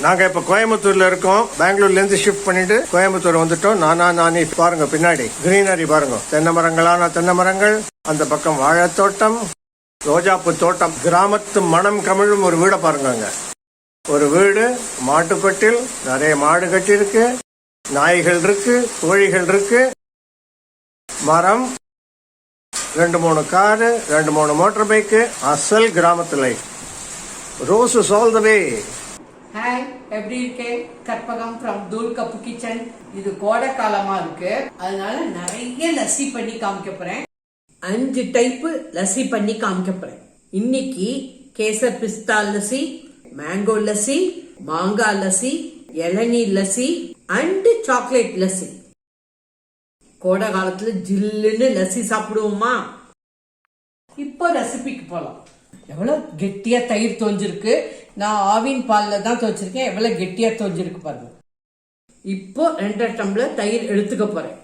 நாங்க இப்ப கோயம்புத்தூர்ல இருக்கோம். பெங்களூர்ல இருந்து ஷிஃப்ட் பண்ணிட்டு கோயம்புத்தூர் வந்துட்டோம். நானி பாருங்க, பின்னாடி கிரீனரி பாருங்க, தென்னை மரங்களான தென்னை மரங்கள், அந்த பக்கம் வாழைத்தோட்டம், ரோஜாப்பு தோட்டம், கிராமத்து மனம் கமிழும் ஒரு வீடை பாருங்க. ஒரு வீடு, மாட்டுக்கொட்டில், நிறைய மாடு கட்டி இருக்கு, நாய்கள் இருக்கு, கோழிகள் இருக்கு, மரம், 2-3 காரு, 2-3 மோட்டார் பைக்கு. அசல் கிராமத்து life. Roses all the way. Hi, எப்படி இருக்கே? கற்பகம் ஃப்ரம் தூள் கப்பு கிச்சன். இது கோடை காலமா இருக்கு, அதனால நிறைய லஸ்ஸி பண்ணி காமிக்க போறேன். 5 டைப் லஸ்ஸி பண்ணி காமிக்க போறேன். இன்னைக்கு கேசர் பிஸ்தா லஸ்ஸி, மேங்கோ லஸ்ஸி, மாங்காய் லஸ்ஸி, இளநீர் லஸ்ஸி அண்ட் சாக்லேட் லஸ்ஸி. கோடை காலத்துல ஜில்லுன்னு லஸ்ஸி சாப்பிடுவோமா? இப்போ ரெசிபிக்கு போலாம். எவ்வளவு கெட்டியா தயிர் தோஞ்சிருக்கு. நான் ஆவின் பால்ல தான் துவச்சிருக்கேன். எவ்வளவு கெட்டியா தோஞ்சிருக்கு பாருங்க. இப்போ 2.5 டம்ளர் தயிர் எடுத்துக்க போறேன்.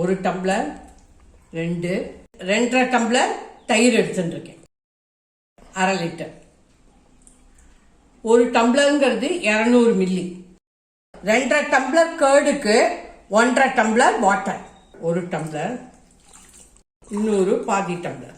1 டம்ளர், 2.5 டம்ளர் தயிர் எடுத்துருக்கேன். 1/2 லிட்டர். 1 டம்ளர்ங்கிறது 200 மில்லி. 2.5 டம்ளர் கர்டுக்கு 1.5 டம்ளர் வாட்டர். 1 டம்ளர், இன்னொரு பாதி டம்ளர்.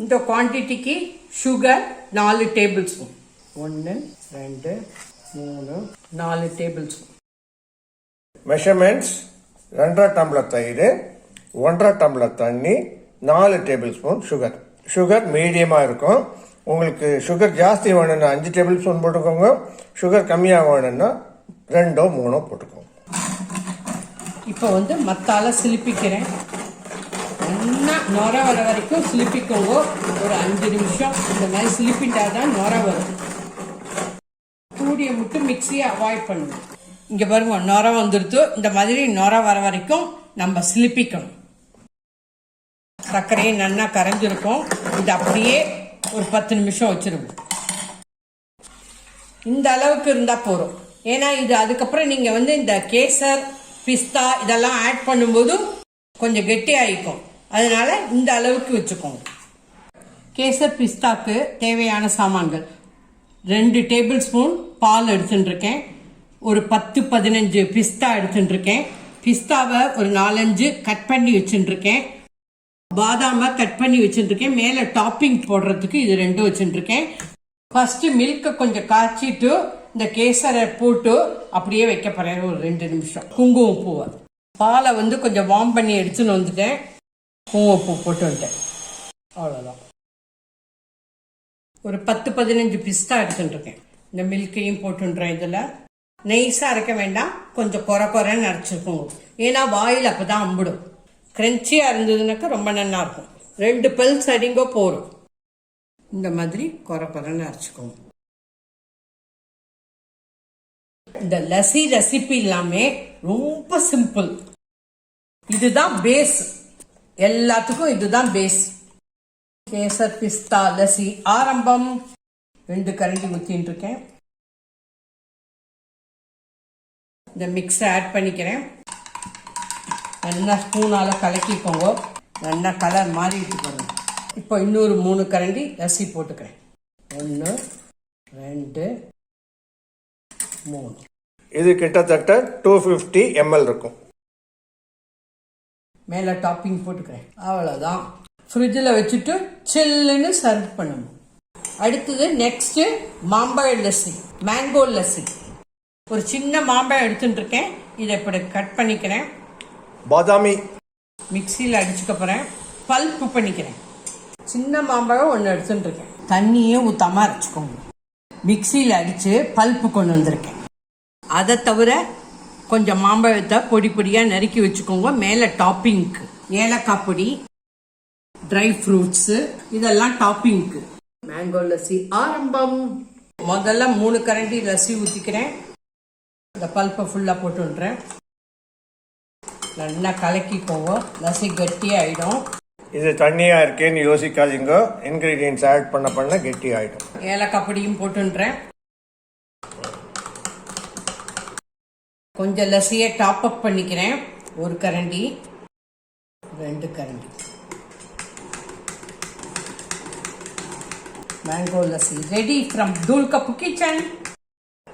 இந்த குவான்டிட்டிக்கு sugar 4 tablespoon. 1, 2, 3, 4 tablespoon. Measurements: 2.5 tumbler தயிர், 1.5 டம்ளர் தண்ணி, 4 டேபிள் ஸ்பூன் சுகர். சுகர் மீடியமா இருக்கும். உங்களுக்கு சுகர் ஜாஸ்தி வேணும்னா 5 டேபிள் ஸ்பூன் போட்டுக்கோங்க. சுகர் கம்மியாக வேணும்னா 2, 3 போட்டுக்கோங்க. இப்போ மத்தால சிலிப்பிக்கிறேன். நல்லா நொர வர வரைக்கும் சிலிப்பிக்கோங்க. ஒரு 5 நிமிஷம் இந்த மாதிரி சிலிப்பிட்டாதான் நொர வரும். கூடிய மட்டும் மிக்சியை அவாய்ட் பண்ணுங்க. இங்க பாருங்க, நொர வந்துடுத்து. இந்த மாதிரி நொர வர வரைக்கும் நம்ம சிலிப்பிக்கணும். சர்க்கரையை நல்லா கரைஞ்சிருக்கும். இது அப்படியே ஒரு 10 நிமிஷம் வச்சிருக்கோம். இந்த அளவுக்கு இருந்தா போறோம். ஏன்னா இது அதுக்கப்புறம் நீங்க இந்த கேசர் பிஸ்தா இதெல்லாம் ஆட் பண்ணும்போது கொஞ்சம் கெட்டி ஆயிக்கும். அதனால இந்த அளவுக்கு வச்சுக்கோங்க. கேசர் பிஸ்தாக்கு தேவையான சாமான்கள்: 2 டேபிள் ஸ்பூன் பால் எடுத்துட்டு இருக்கேன். ஒரு 10-15 பிஸ்தா எடுத்துட்டு இருக்கேன். பிஸ்தாவை ஒரு 4-5 கட் பண்ணி வச்சுட்டு இருக்கேன். பாதாம கட் பண்ணி வச்சுட்டு இருக்கேன். மேல டாப்பிங் போடுறதுக்கு இது 2 வச்சுட்டு இருக்கேன். ஃபர்ஸ்ட் மில்க கொஞ்சம் காய்ச்சிட்டு இந்த கேசரை போட்டு அப்படியே வைக்க போறேன் ஒரு 2 நிமிஷம். குங்குமம் பூவை பாலை கொஞ்சம் வார்ம் பண்ணி எடுத்துன்னு வந்துட்டேன். குங்குமப்பூ போட்டு வந்துட்டேன். அவ்வளோதான். ஒரு 10-15 பிஸ்தா எடுத்துட்டு இருக்கேன். இந்த மில்கையும் போட்டுன்றேன். இதில் நெய்ஸா அரைக்க வேண்டாம், கொஞ்சம் குறைன்னு அரைச்சிருக்கோங்க. ஏன்னா வாயில் அப்பதான் அம்பிடும். கிரன்ச்சியா இருந்ததுனாக்கா ரொம்ப நல்லா இருக்கும். 2 பல்ஸ் அடிங்கோ போரும். இந்த மாதிரி குறைன்னு அரைச்சிக்கோங்க. இந்த லஸ்ஸி ரெசிபி எல்லாமே ரொம்ப சிம்பிள். இதுதான் பேஸ். எல்லாத்துக்கும் இதுதான் பேஸ். கேசர் பிஸ்தா லஸ்ஸி ஆரம்பம். 2 கரண்டி ஊத்தின்னு இருக்கேன். இந்த மிக்ஸ் ஆட் பண்ணிக்கிறேன். நல்லா ஸ்பூனால கலக்கிக்கோங்க. நல்லா கலர் மாறிட்டு பாருங்க. இப்போ இன்னொரு 3 கரண்டி லஸ்ஸி போட்டுக்கிறேன். 1, 2, 3. இது கிட்டத்தட்ட 250 ml இருக்கும். மேல டாப்பிங் போட்டுக்கிறேன். அவ்வளவுதான். ஃப்ரிட்ஜில் வச்சுட்டு சில்லுன்னு சர்வ் பண்ணணும். அடுத்தது நெக்ஸ்ட் மாம்பழ லஸ்ஸி, மேங்கோ லஸ்ஸி. ஒரு சின்ன மாம்பழம் எடுத்துட்டு இருக்கேன். இதை இப்படி கட் பண்ணிக்கிறேன். பாதாமி மிக்சியில் அடிச்சுக்க போறேன். பல்ப் பண்ணிக்கிறேன். சின்ன மாம்பழம் 1 எடுத்துட்டு இருக்கேன். தண்ணியே ஊத்தாம அரைச்சுக்கோங்க. மிக்சியில் அடிச்சு பல்ப் கொண்டு வந்திருக்கேன். அதை தவிர கொஞ்சம் மாம்பழத்தை பொடி பொடியா நறுக்கி வச்சுக்கோங்க. மேல டாப்பிங்க்கு ஏலக்காய் பொடி, ட்ரை ஃப்ரூட்ஸ் இதெல்லாம் டாப்பிங்க்கு. மேங்கோ லஸ்ஸி ஆரம்பம். முதல்ல 3 கரண்டி லஸ்ஸி ஊத்திக்கிறேன். இந்த பல்ப்பை ஃபுல்லா போட்டுன்றேன். நல்லா கலக்கிக்கோங்க. லஸ்ஸி கட்டி ஆயிடும். இது தண்ணியா இருக்கேன்னு யோசிக்காதீங்க. இன்கிரீடியன்ஸ் ஆட் பண்ண கெட்டி ஆயிடும். ஏலக்காய் பொடியும் போட்டுன்றேன். கொஞ்சம் லஸ்ஸியை டாப் அப் பண்ணிக்கிறேன். 1 கரண்டி, 2 கரண்டி. மேங்கோ லஸ்ஸி ரெடி ஃப்ரம் தூள் கப்பு கிச்சன்.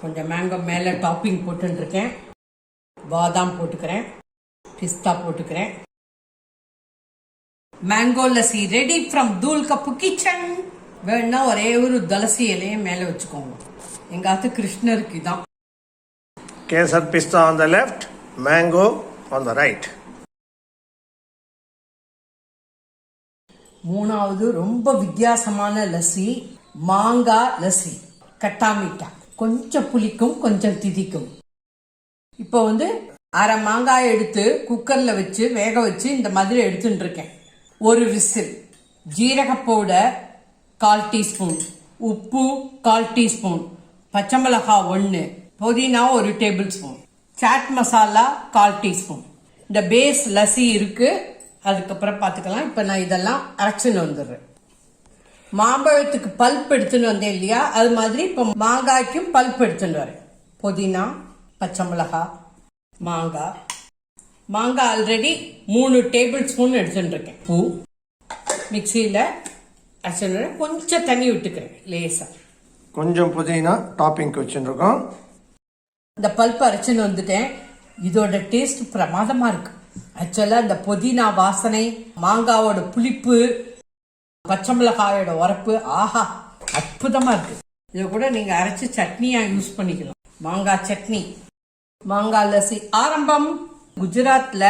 கொஞ்சம் மேங்கோ மேலே டாப்பிங் போட்டுருக்கேன். பாதாம் போட்டுக்கிறேன், பிஸ்தா போட்டுக்கிறேன். மேங்கோ லஸ்ஸி ரெடி ஃப்ரம் தூள் கப்பு கிச்சன். வேணா ஒரே ஒரு துளசி இலையை மேலே வச்சுக்கோங்க. எங்காத்து கிருஷ்ணருக்கு தான். கேசர் பிஸ்தா on the left, mango on the right. மூணாவது ரொம்ப வித்தியாசமான லஸ்ஸி, மாங்காய் லஸ்ஸி. கட்டா மீட்டா, கொஞ்சம் புளிக்கும் கொஞ்சம் திதிக்கும். இப்போ அரை மாங்காய் எடுத்து குக்கர்ல வச்சு வேக வச்சு இந்த மாதிரி எடுத்துட்டு இருக்கேன். ஒரு விசில். ஜீரக பவுடர் 1/4 டீஸ்பூன், உப்பு 1/4 டீஸ்பூன், பச்சை மிளகாய் 1, புதினா 1 tablespoon, chaat masala 1/4 teaspoon. இந்த பேஸ் லஸ்ஸி இருக்கு. அதுக்கப்புறம் பார்த்துக்கலாம். இப்போ நான் இதெல்லாம் அரைச்சுன்னு வந்துடுறேன். மாம்பழத்துக்கு பல்ப் எடுத்துன்னு வந்தேன் இல்லையா, அது மாதிரி இப்போ மாங்காய்க்கும் பல்ப் எடுத்துன்னு வரேன். புதினா, பச்சை மிளகாய், மாங்காய் ஆல்ரெடி 3 டேபிள் ஸ்பூன் எடுத்துட்டு இருக்கேன். பூ மிக்சியில் அரைச்சு கொஞ்சம் தண்ணி விட்டுக்கிறேன் லேசா. கொஞ்சம் புதினா டாப்பிங்க்கு வச்சுருக்கோம். இந்த பல்ப் அரைச்சுன்னு வந்துட்டேன். இதோட டேஸ்ட் பிரமாதமா இருக்கு. ஆக்சுவலா இந்த புதினா வாசனை, மாங்காவோட புளிப்பு, பச்சை மிளகாயோட உரப்பு, ஆஹா அற்புதமா இருக்கு. இதை கூட நீங்க அரைச்சு சட்னியா யூஸ் பண்ணிக்கலாம். மாங்காய் சட்னி, மாங்காய் லஸ்ஸி ஆரம்பம். குஜராத்ல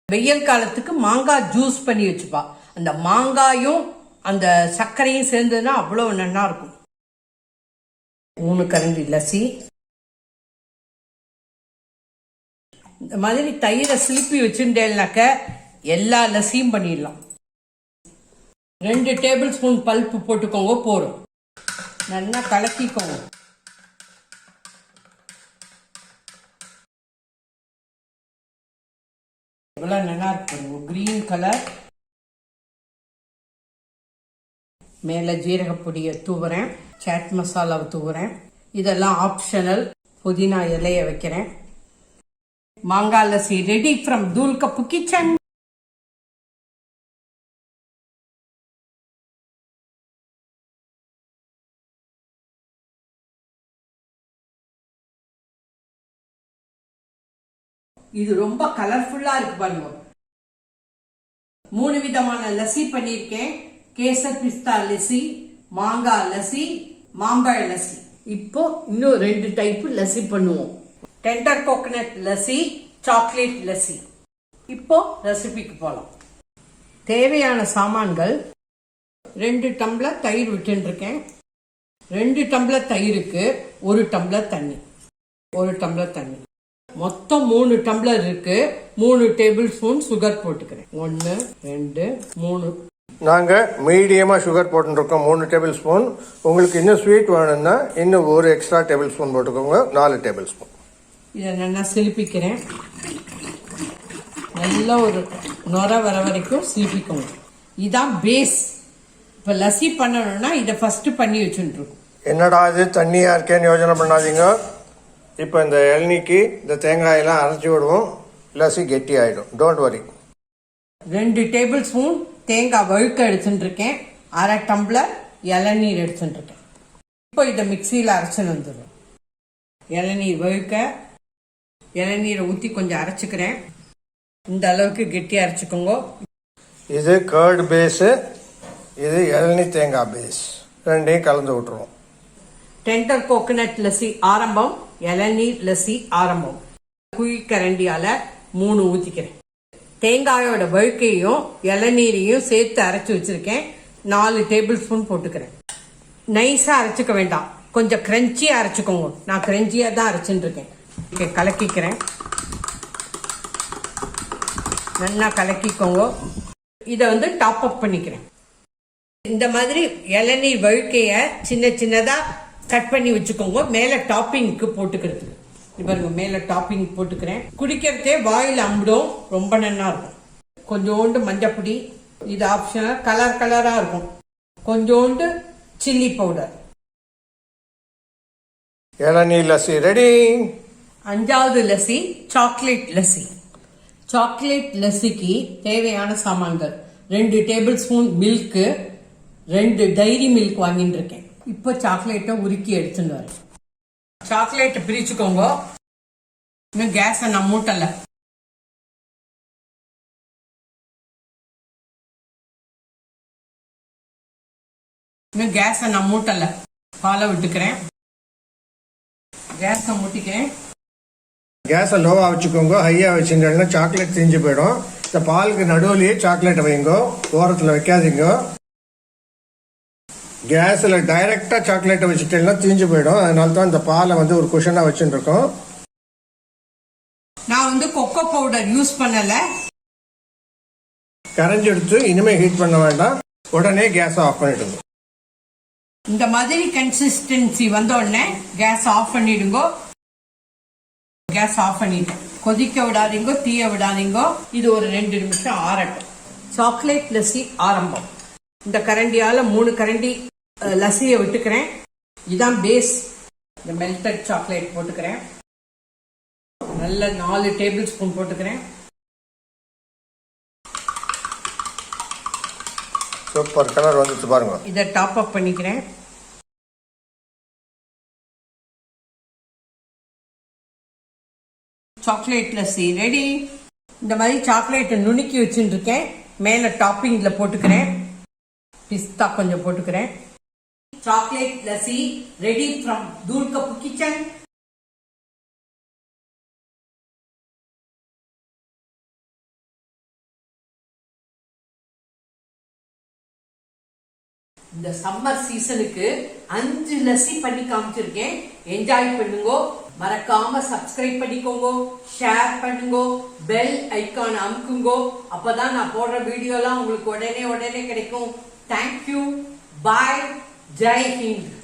வெயில் காலத்துக்கு மாங்காய் ஜூஸ் பண்ணி வச்சுப்பா. அந்த மாங்காயும் அந்த சர்க்கரையும் சேர்ந்ததுன்னா அவ்வளவு நல்லா இருக்கும். 3 கரண்டி லஸ்ஸி. இந்த மாதிரி தயிரை சிலிப்பி வச்சுட்டேன்னாக்க எல்லா லஸ்ஸியும் பண்ணிடலாம். 2 டேபிள் ஸ்பூன் பல்ப்பு போட்டுக்கோங்க, போறோம். நல்லா கலக்கிக்கோங்க. எவ்வளவு நல்லா இருக்கு. Green colour. மேல ஜீரகப்பொடியை தூவுறேன், சாட் மசாலாவை தூவுறேன். இதெல்லாம் ஆப்ஷனல். புதினா இலைய வைக்கிறேன். மாங்காய் லஸ்ஸி ரெடி ஃப்ரம் தூள் கப்பு கிச்சன். இது ரொம்ப கலர்ஃபுல்லா இருக்கு பாருங்க. 3 விதமான லஸ்ஸி பண்ணிருக்கேன். கேசர் பிஸ்தா லஸ்ஸி, மாங்காய் லஸ்ஸி, மாம்பழ லஸ்ஸி. இப்போ இன்னும் 2 டைப் லஸ்ஸி பண்ணுவோம். Tender coconut lassi, chocolate lassi. இப்போ ரெசிபிக்கு போலாம். தேவையான சாமான்கள்: 2 டம்ளர் தயிர் விட்டு இருக்கேன். 2 டம்ளர் தயிருக்கு 1 டம்ளர் தண்ணி. 1 டம்ளர் தண்ணி. மொத்தம் 3 டம்ளர் இருக்கு. 3 டேபிள் ஸ்பூன் சுகர் போட்டுக்கிறேன். 1 2 3. நாங்கள் மீடியமாக சுகர் போட்டுருக்கோம், 3 டேபிள் ஸ்பூன். உங்களுக்கு இன்னும் ஸ்வீட் வேணும்னா இன்னும் 1 எக்ஸ்ட்ரா டேபிள் ஸ்பூன் போட்டுக்கோங்க, 4 டேபிள் ஸ்பூன். இதை நல்லா சிலிப்பிக்கிறேன். நல்லா ஒரு நுர வர வரைக்கும் சிலிப்பிக்கோங்க. இதான் பேஸ். இப்போ லஸ்ஸி பண்ணணும்னா இதை ஃபர்ஸ்ட் பண்ணி வச்சுருக்கோம். என்னடா இது தண்ணியாக இருக்கேன்னு யோசனை பண்ணாதீங்க. இப்போ இந்த இளநீக்கு இந்த தேங்காயெல்லாம் அரைச்சி விடுவோம். லஸ்ஸி கெட்டி ஆகிடும். Don't worry. 2 டேபிள் ஸ்பூன் தேங்காய் வழுக்க எடுத்துட்டு இருக்கேன். 1/2 டம்ளர் இளநீர் எடுத்துட்டு இருக்கேன். இப்போ இதை மிக்சியில் அரைச்சுன்னு வந்துடும். இளநீர் வழுக்க இளநீரை ஊற்றி கொஞ்சம் அரைச்சிக்கிறேன். இந்த அளவுக்கு கெட்டி அரைச்சிக்கோங்க. இது கர்ட் பேஸு, இது இளநீ தேங்காய் பேஸ். ரெண்டையும் கலந்து விட்டுருவோம். டெண்டர் கோகனட் லஸ்ஸி ஆரம்பம், இளநீர் லஸ்ஸி ஆரம்பம். குழிக்கரண்டியால 3 ஊற்றிக்கிறேன். தேங்காயோட வழுக்கையும் இளநீரையும் சேர்த்து அரைச்சி வச்சிருக்கேன். 4 டேபிள் ஸ்பூன் போட்டுக்கிறேன். நைஸா அரைச்சிக்க வேண்டாம், கொஞ்சம் கிரன்ச்சியா அரைச்சிக்கோங்க. நான் கிரன்ச்சியா தான் அரைச்சுட்டு இருக்கேன். கலக்கிக்கிறேன். நல்லா கலக்கிக்கோங்க. இதை டாப் அப் பண்ணிக்கிறேன். இந்த மாதிரி இளநீர் வழுக்கைய சின்ன சின்னதா கட் பண்ணி வச்சுக்கோங்க. மேல டாப்பிங்க்கு போட்டுக்கிறதுக்கு. பாருங்க, மேல டாப்பிங் போட்டுக்கிறேன். குடிக்கிறதே வாயில் அம்பிடும், ரொம்ப நல்லா இருக்கும். கொஞ்சோண்டு மஞ்சப்பொடி, இது ஆப்ஷனல், கலர் கலரா இருக்கும். கொஞ்சோண்டு சில்லி பவுடர். இளநீர் லஸ்ஸி ரெடி. 5வது லஸ்ஸி சாக்லேட் லஸ்ஸி. சாக்லேட் லஸ்ஸிக்கு தேவையான சாமான்கள்: 2 tablespoon milk, 2 Dairy Milk வாங்கிட்டு இருக்கேன். இப்போ சாக்லேட்டை உருக்கி எடுத்துட்டு வரேன். சாக்லேட் பிரிச்சுக்கோங்க. இன்னும் கேஸை நான் மூட்டல. பாலை விட்டுக்கிறேன். கேஸை மூட்டிக்கிறேன். கேஸை லோவா வச்சுக்கோங்க. ஹையா வச்சுங்கன்னா சாக்லேட் தீஞ்சு போயிடும். இந்த பாலுக்கு நடுவுலயே சாக்லேட் வைங்க, ஓரத்துல வைக்காதீங்க. கேஸ்ல டைரக்டா சாக்லேட்டை வச்சுட்டேன்னா தீஞ்சு போயிடும். அதனால தான் இந்த பாலை ஒரு குஷனா வச்சுட்டு இருக்கோம். நான் கொக்கோ பவுடர் யூஸ் பண்ணல. கரைஞ்சி எடுத்து இனிமே ஹீட் பண்ண வேண்டாம். உடனே கேஸை ஆஃப் பண்ணிடுங்க. இந்த மாதிரி கன்சிஸ்டன்சி வந்த உடனே கேஸ் ஆஃப் பண்ணிடுங்க. கேஸ் ஆஃப் பண்ணிட்டேன். கொதிக்க விடாதீங்க, தீய விடாதீங்க. இது ஒரு 2 நிமிஷம் ஆறட்டும். சாக்லேட் லஸ்ஸி ஆரம்பம். இந்த கரண்டியால 3 கரண்டி லஸ்ஸியை விட்டுக்கிறேன். இதுதான் பேஸ். இந்த மெல்டட் சாக்லேட் போட்டுக்கிறேன். நல்ல 4 டேபிள் ஸ்பூன் போட்டுக்கிறேன். சூப்பர் கலர் வந்துச்சு பாருங்க. இதை டாப் அப் பண்ணிக்கிறேன். Chocolate lassi ready. இந்த மாதிரி சாக்லேட்டை நுணுக்கி வச்சுட்டு இருக்கேன். மேல டாப்பிங்ல போட்டுக்கிறேன். பிஸ்தா கொஞ்சம் போட்டுக்கிறேன். சாக்லேட் லஸ்ஸி ரெடி ஃப்ரம் தூள் கப் கிச்சன். இந்த சம்மர் சீசனுக்கு 5 லஸ்ஸி பண்ணி காமிச்சிருக்கேன். என்ஜாய் பண்ணுங்க. மறக்காம சப்ஸ்கிரைப் பண்ணிக்கோங்க, ஷேர் பண்ணுங்க, பெல் ஐகான் அமுக்குங்க. அப்பதான் நான் போடுற வீடியோலாம் உங்களுக்கு உடனே கிடைக்கும். தேங்க்யூ. பாய். ஜெய் ஹிந்த்.